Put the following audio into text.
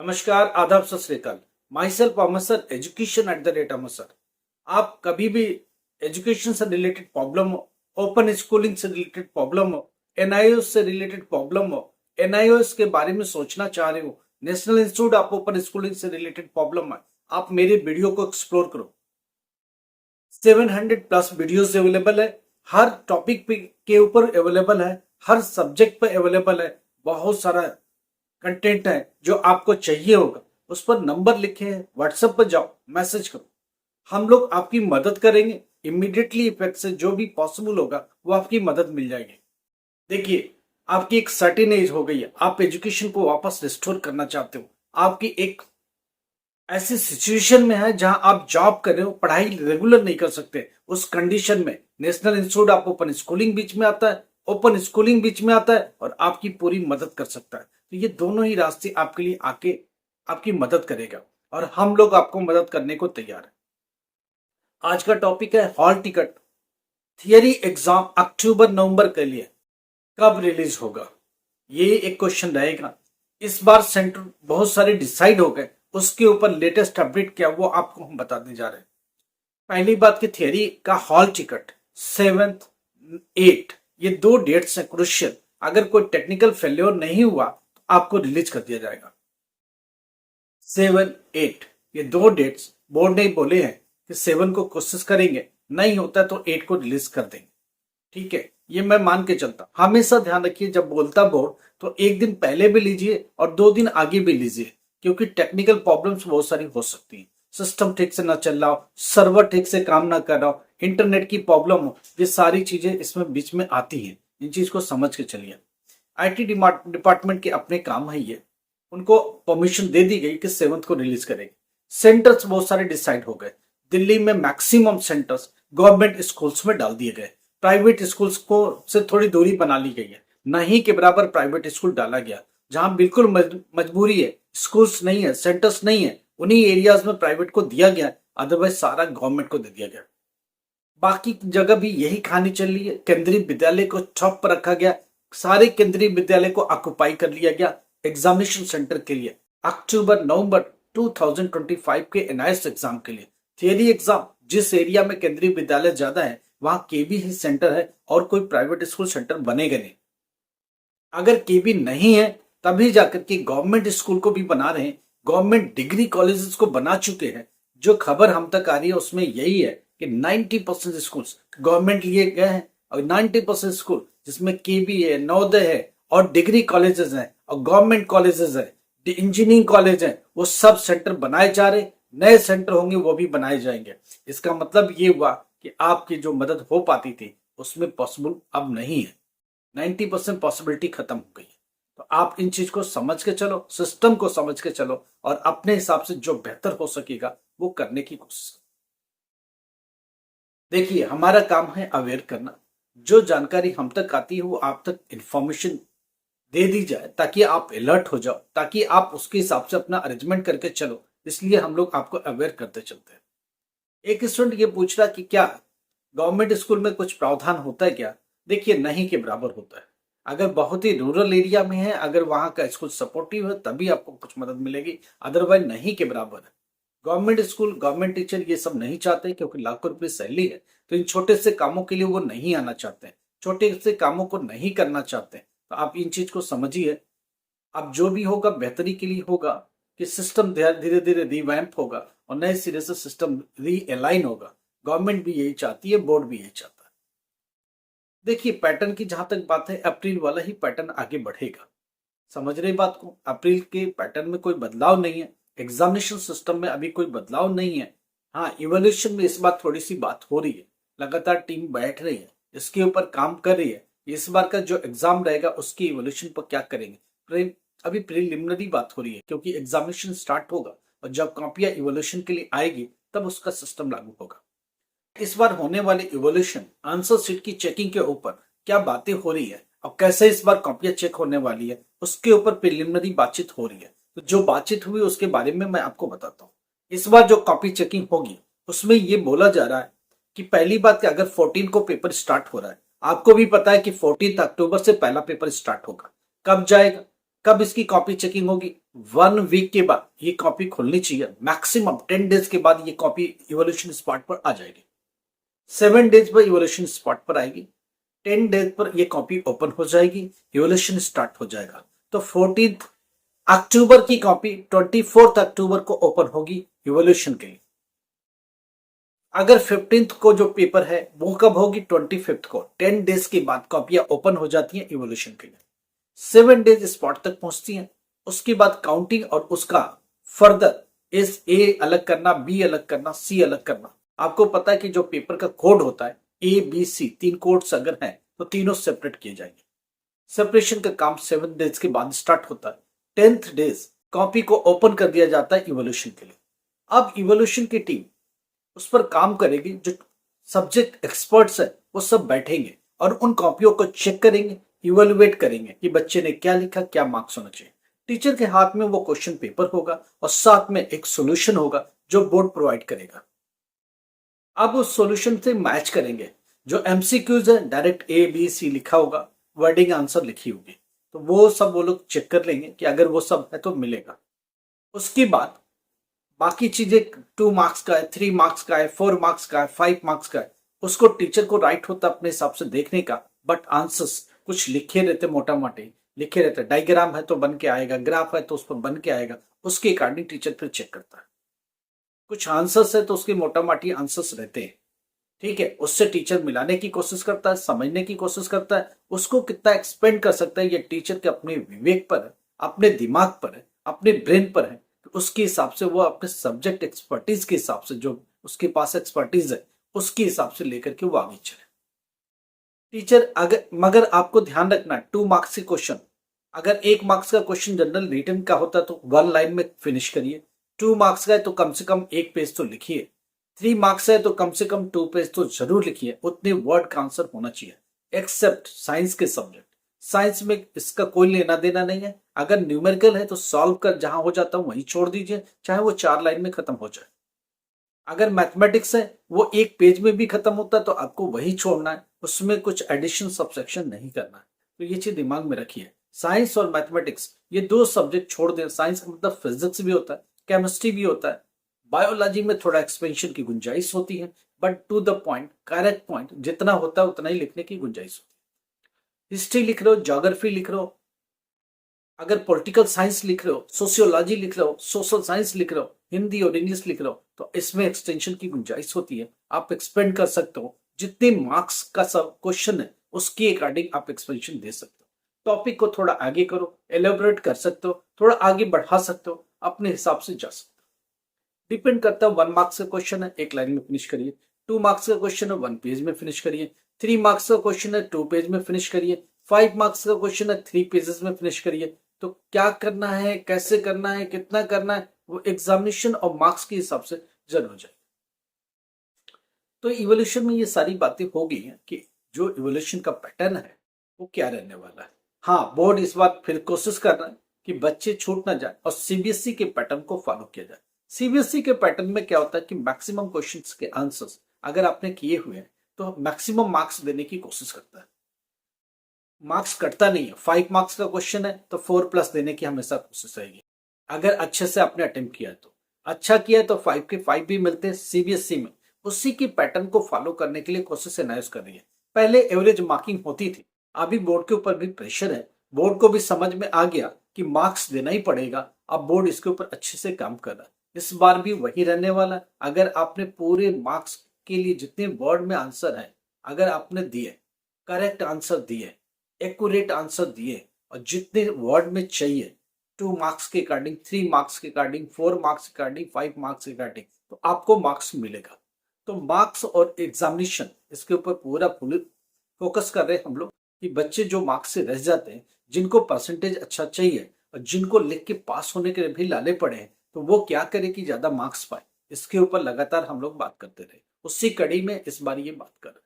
नमस्कार, आदाब, सत श्री अकाल। My self Amar sir, education at the rate Amar sir. आप कभी भी एजुकेशन से रिलेटेड प्रॉब्लम हो, ओपन स्कूलिंग से रिलेटेड प्रॉब्लम हो, एनआईओएस से रिलेटेड प्रॉब्लम हो, एनआईओएस के बारे में सोचना चाह रहे हो, national institute of open schooling से रिलेटेड प्रॉब्लम है, आप मेरे वीडियो को एक्सप्लोर करो। 700 प्लस वीडियोस अवेलेबल है, हर टॉपिक के ऊपर अवेलेबल है, हर सब्जेक्ट पे अवेलेबल है। बहुत सारा कंटेंट है जो आपको चाहिए होगा, उस पर नंबर लिखे हैं, व्हाट्सएप पर जाओ, मैसेज करो, हम लोग आपकी मदद करेंगे। इमीडिएटली इफेक्ट से जो भी पॉसिबल होगा वो आपकी मदद मिल जाएगी। देखिए, आपकी एक सर्टेन एज हो गई है, आप एजुकेशन को वापस रिस्टोर करना चाहते हो, आपकी एक ऐसी सिचुएशन में है जहां आप जॉब कर रहे हो, पढ़ाई रेगुलर नहीं कर सकते, उस कंडीशन में national institute of open schooling बीच में आता है, ओपन स्कूलिंग बीच में आता है और आपकी पूरी मदद कर सकता है। तो ये दोनों ही रास्ते आपके लिए आके आपकी मदद करेगा और हम लोग आपको मदद करने को तैयार है। आज का टॉपिक है हॉल टिकट थियरी एग्जाम अक्टूबर नवंबर के लिए कब रिलीज होगा, ये एक क्वेश्चन रहेगा। इस बार सेंटर बहुत सारे डिसाइड हो गए, उसके ऊपर लेटेस्ट अपडेट क्या वो आपको हम बताने जा रहे हैं। पहली बात की थियरी का हॉल टिकट 7th 8 ये दो डेट्स हैं क्रुशियल। अगर कोई टेक्निकल फेल्योर नहीं हुआ तो आपको रिलीज कर दिया जाएगा। 7 8 ये दो डेट्स बोर्ड ने बोले हैं कि 7 को कोशिश करेंगे, नहीं होता तो 8 को रिलीज कर देंगे। ठीक है, ये मैं मान के चलता। हमेशा ध्यान रखिए, जब बोलता बोर्ड तो एक दिन पहले भी लीजिए और 2 दिन आगे भी लीजिए, क्योंकि टेक्निकल प्रॉब्लम्स बहुत सारी हो सकती है। सिस्टम ठीक से ना चल रहा हो, सर्वर ठीक से काम ना कर रहा हो, इंटरनेट की प्रॉब्लम हो, ये सारी चीजें इसमें बीच में आती हैं। इन चीज को समझ के चलिए। आईटी डिपार्टमेंट के अपने काम है ये, उनको परमिशन दे दी गई कि 7th को रिलीज करेंगे। सेंटर्स बहुत सारे डिसाइड हो गए। दिल्ली में मैक्सिमम सेंटर्स गवर्नमेंट स्कूल्स में डाल दिए गए, प्राइवेट स्कूल्स को से थोड़ी दूरी बना ली गई है, नहीं के बराबर प्राइवेट स्कूल डाला गया। जहां बिल्कुल मजबूरी है, स्कूल्स नहीं है, सेंटर्स नहीं है, उन्हीं एरियाज में प्राइवेट को दिया गया, अदरवाइज सारा गवर्नमेंट को दे दिया गया। बाकी जगह भी यही कहानी चल रही है। केंद्रीय विद्यालय को ठप पर रखा गया, सारे केंद्रीय विद्यालय को ऑक्युपाई कर लिया गया एग्जामिनेशन सेंटर के लिए। अक्टूबर नवंबर 2025 के एनआईएस एग्जाम के लिए थियरी एग्जाम, जिस एरिया में केंद्रीय विद्यालय ज्यादा है वहां केबी ही सेंटर है और कोई प्राइवेट स्कूल सेंटर बनेगा नहीं। अगर केबी नहीं है तभी जाकर के गवर्नमेंट स्कूल को भी बना रहे हैं, गवर्नमेंट डिग्री कॉलेजेस को बना चुके हैं। जो खबर हम तक आ रही है उसमें यही है कि 90% स्कूल गवर्नमेंट लिए गए हैं और 90% स्कूल जिसमें केबी है, नवोदय है और डिग्री कॉलेजेस हैं और गवर्नमेंट कॉलेजेस है, इंजीनियरिंग कॉलेज है, वो सब सेंटर बनाए जा रहे। नए सेंटर होंगे वो भी बनाए जाएंगे। इसका मतलब ये हुआ कि आपकी जो मदद हो पाती थी उसमें पॉसिबल अब नहीं है। 90% पॉसिबिलिटी खत्म हो गई है। तो आप इन चीज को समझ के चलो, सिस्टम को समझ के चलो और अपने हिसाब से जो बेहतर हो सकेगा वो करने की कोशिश करो। देखिए, हमारा काम है अवेयर करना। जो जानकारी हम तक आती है वो आप तक इंफॉर्मेशन दे दी जाए ताकि आप अलर्ट हो जाओ, ताकि आप उसके हिसाब से अपना अरेंजमेंट करके चलो। इसलिए हम लोग आपको अवेयर करते चलते हैं। एक स्टूडेंट ये पूछ रहा कि क्या गवर्नमेंट स्कूल में कुछ प्रावधान होता है क्या? देखिए, नहीं के बराबर होता है। अगर बहुत ही रूरल एरिया में है, अगर वहां का स्कूल सपोर्टिव है तभी आपको कुछ मदद मिलेगी, अदरवाइज नहीं के बराबर है। गवर्नमेंट स्कूल, गवर्नमेंट टीचर ये सब नहीं चाहते, क्योंकि लाखों रुपए सैलरी है, तो इन छोटे से कामों के लिए वो नहीं आना चाहते, छोटे से कामों को नहीं करना चाहते। तो आप इन चीज को समझिए। अब जो भी होगा बेहतरी के लिए होगा कि सिस्टम धीरे धीरे रिवैम्प होगा और नए सिरे से सिस्टम रीअलाइन होगा। गवर्नमेंट भी यही चाहती है, बोर्ड भी यही चाहता है। देखिए, पैटर्न की जहां तक बात है, अप्रैल वाला ही पैटर्न आगे बढ़ेगा। समझ रहे बात को? अप्रैल के पैटर्न में कोई बदलाव नहीं है, एग्जामिनेशन सिस्टम में अभी कोई बदलाव नहीं है। हाँ, इवोल्यूशन में इस बार थोड़ी सी बात हो रही है, लगातार टीम बैठ रही है, इसके ऊपर काम कर रही है। इस बार का जो एग्जाम रहेगा उसकी इवोल्यूशन पर क्या करेंगे, अभी प्रिलिमिनरी बात हो रही है, क्योंकि एग्जामिनेशन स्टार्ट होगा और जब कॉपियां इवोल्यूशन के लिए आएगी तब उसका सिस्टम लागू होगा। इस बार होने वाली इवोल्यूशन आंसर शीट की चेकिंग के ऊपर क्या बातें हो रही है और कैसे इस बार कॉपियां चेक होने वाली है, उसके ऊपर प्रिलिमिनरी बातचीत हो रही है। तो जो बातचीत हुई उसके बारे में मैं आपको बताता हूँ। इस बार जो कॉपी चेकिंग होगी उसमें ये बोला जा रहा है कि पहली बात कि अगर 14 को पेपर स्टार्ट हो रहा है, आपको भी पता है कि 14 अक्टूबर से पहला पेपर स्टार्ट होगा। कब जाएगा? कब इसकी कॉपी चेकिंग होगी? 1 वीक के बाद ये कॉपी खुलनी चाहिए, मैक्सिमम 10 डेज के बाद ये कॉपी इवोल्यूशन स्पॉट पर आ जाएगी। 7 डेज पर इवोल्यूशन स्पॉट पर आएगी, 10 डेज पर ये कॉपी ओपन हो जाएगी, इवोल्यूशन स्टार्ट हो जाएगा। तो 14 अक्टूबर की कॉपी 24 अक्टूबर को ओपन होगी इवोल्यूशन के लिए। अगर 15 को जो पेपर है वो कब होगी? 25 को। 10 डेज के बाद कॉपियां ओपन हो जाती हैं इवोल्यूशन के लिए, 7 डेज स्पॉट तक पहुंचती हैं। उसके बाद काउंटिंग और उसका फर्दर इस ए अलग करना, बी अलग करना, सी अलग करना। आपको पता है कि जो पेपर का कोड होता है ए बी सी, 3 कोड्स अगर हैं तो तीनों सेपरेट किए जाएंगे। सेपरेशन का काम 7 डेज के बाद स्टार्ट होता है। 10th डेज कॉपी को ओपन कर दिया जाता है इवोल्यूशन के लिए। अब इवोल्यूशन की टीम उस पर काम करेगी, जो सब्जेक्ट एक्सपर्ट्स है वो सब बैठेंगे और उन कॉपियों को चेक करेंगे, इवेलुएट करेंगे कि बच्चे ने क्या लिखा, क्या मार्क्स होना चाहिए। टीचर के हाथ में वो क्वेश्चन पेपर होगा और साथ में एक सॉल्यूशन होगा जो बोर्ड प्रोवाइड करेगा। अब उस सॉल्यूशन से मैच करेंगे। जो एमसीक्यूज है डायरेक्ट ए बी सी लिखा होगा, वर्डिंग आंसर लिखी होगी, तो वो सब वो लोग चेक कर लेंगे कि अगर वो सब है तो मिलेगा। उसके बाद बाकी चीजें 2 मार्क्स का है, 3 मार्क्स का है, 4 मार्क्स का है, 5 मार्क्स का है, उसको टीचर को राइट होता अपने हिसाब से देखने का। बट आंसर्स कुछ लिखे रहते, मोटा मोटे लिखे रहते, डायग्राम है तो बन के आएगा, ग्राफ है तो उस पर बन के आएगा, उसके अकॉर्डिंग टीचर फिर चेक करता है। कुछ आंसर्स है तो उसके मोटा मोटी आंसर्स रहते हैं, ठीक है। उससे टीचर मिलाने की कोशिश करता है, समझने की कोशिश करता है, उसको कितना एक्सपेंड कर सकता है ये टीचर के अपने विवेक पर है, अपने दिमाग पर है, अपने ब्रेन पर है। तो उसके हिसाब से वो अपने सब्जेक्ट एक्सपर्टीज के हिसाब से, जो उसके पास एक्सपर्टीज है उसके हिसाब से लेकर के वो आगे चले। टीचर अगर मगर आपको ध्यान रखना है 2 मार्क्स के क्वेश्चन, अगर 1 मार्क्स का क्वेश्चन जनरल रिटन का होता तो 1 लाइन में फिनिश करिए। 2 मार्क्स का है तो कम से कम 1 पेज तो लिखिए। 3 मार्क्स है तो कम से कम 2 पेज तो जरूर लिखिए, उतने वर्ड का आंसर होना चाहिए। एक्सेप्ट साइंस के सब्जेक्ट, साइंस में इसका कोई लेना देना नहीं है। अगर न्यूमेरिकल है तो सॉल्व कर जहां हो जाता है वहीं छोड़ दीजिए, चाहे वो 4 लाइन में खत्म हो जाए। अगर मैथमेटिक्स है वो 1 पेज में भी खत्म होता है तो आपको वही छोड़ना है, उसमें कुछ एडिशन सब्सट्रैक्शन नहीं करना है। तो ये चीज दिमाग में रखिए। साइंस और मैथमेटिक्स ये 2 सब्जेक्ट छोड़ दें। साइंस का मतलब फिजिक्स भी होता है, केमिस्ट्री भी होता है, बायोलॉजी में थोड़ा एक्सपेंशन की गुंजाइश होती है, but to the point, correct point जितना होता है उतना ही लिखने की गुंजाइश होती है। हिस्ट्री लिख रहे हो, ज्योग्राफी लिख रहे हो, अगर पॉलिटिकल साइंस लिख रहे हो, सोशियोलॉजी लिख रहे हो, सोशल साइंस लिख रहे हो, हिंदी और इंग्लिश लिख रहे हो, तो इसमें एक्सटेंशन की गुंजाइश होती है। आप एक्सपेंड कर सकते हो, जितने मार्क्स का सब क्वेश्चन है उसके अकॉर्डिंग आप एक्सपेंशन दे सकते हो। टॉपिक को थोड़ा आगे करो, एलेबोरेट कर सकते हो, थोड़ा आगे बढ़ा सकते हो, अपने हिसाब से जा सकते हो। डिपेंड करता है। 1 मार्क्स का क्वेश्चन है 1 लाइन में फिनिश करिए, 2 मार्क्स का क्वेश्चन है 1 पेज में फिनिश करिए, 3 मार्क्स का क्वेश्चन है 2 पेज में फिनिश करिए, 5 मार्क्स का क्वेश्चन है 3 पेजेस में फिनिश करिए। तो क्या करना है, कैसे करना है, कितना करना है, वो एग्जामिनेशन और मार्क्स के हिसाब से जरूर हो जाए। तो इवोल्यूशन में ये सारी बातें हो गई हैं कि जो इवोल्यूशन का पैटर्न है वो क्या रहने वाला है। हाँ, बोर्ड इस बार फिर कोशिश कर रहा है कि बच्चे छूट ना जाए और सीबीएसई के पैटर्न को फॉलो किया जाए। सीबीएसई के पैटर्न में क्या होता है कि मैक्सिमम क्वेश्चंस के आंसर्स अगर आपने किए हुए हैं तो मैक्सिमम मार्क्स देने की कोशिश करता है, मार्क्स कटता नहीं है। 5 मार्क्स का क्वेश्चन है तो 4+ देने की हमेशा कोशिश रहेगी। अगर अच्छे से आपने अटेम्प्ट किया है तो अच्छा किया है तो 5 के 5 भी मिलते हैं। सीबीएसई में उसी की पैटर्न को फॉलो करने के लिए कोशिश एनालाइज कर रही है। पहले एवरेज मार्किंग होती थी, अभी बोर्ड के ऊपर भी प्रेशर है, बोर्ड को भी समझ में आ गया कि मार्क्स देना ही पड़ेगा। अब बोर्ड इसके ऊपर अच्छे से काम कर रहा है। इस बार भी वही रहने वाला है। अगर आपने पूरे मार्क्स के लिए जितने वर्ड में आंसर है अगर आपने दिए, करेक्ट आंसर दिए, एक्यूरेट आंसर दिए और जितने वर्ड में चाहिए, 2 मार्क्स के अकॉर्डिंग, 3 मार्क्स के अकॉर्डिंग, 4 मार्क्स के अकॉर्डिंग, 5 मार्क्स के अकॉर्डिंग, तो आपको मार्क्स मिलेगा। तो मार्क्स और एग्जामिनेशन इसके ऊपर पूरा फुल फोकस कर रहे हैं हम लोग कि बच्चे जो मार्क्स से रह जाते हैं, जिनको परसेंटेज अच्छा चाहिए और जिनको लिख के पास होने के भी लाले पड़े हैं, तो वो क्या करे कि ज्यादा मार्क्स पाए। इसके ऊपर लगातार हम लोग बात करते रहे। उसी कड़ी में इस बार ये बात कर रहे हैं।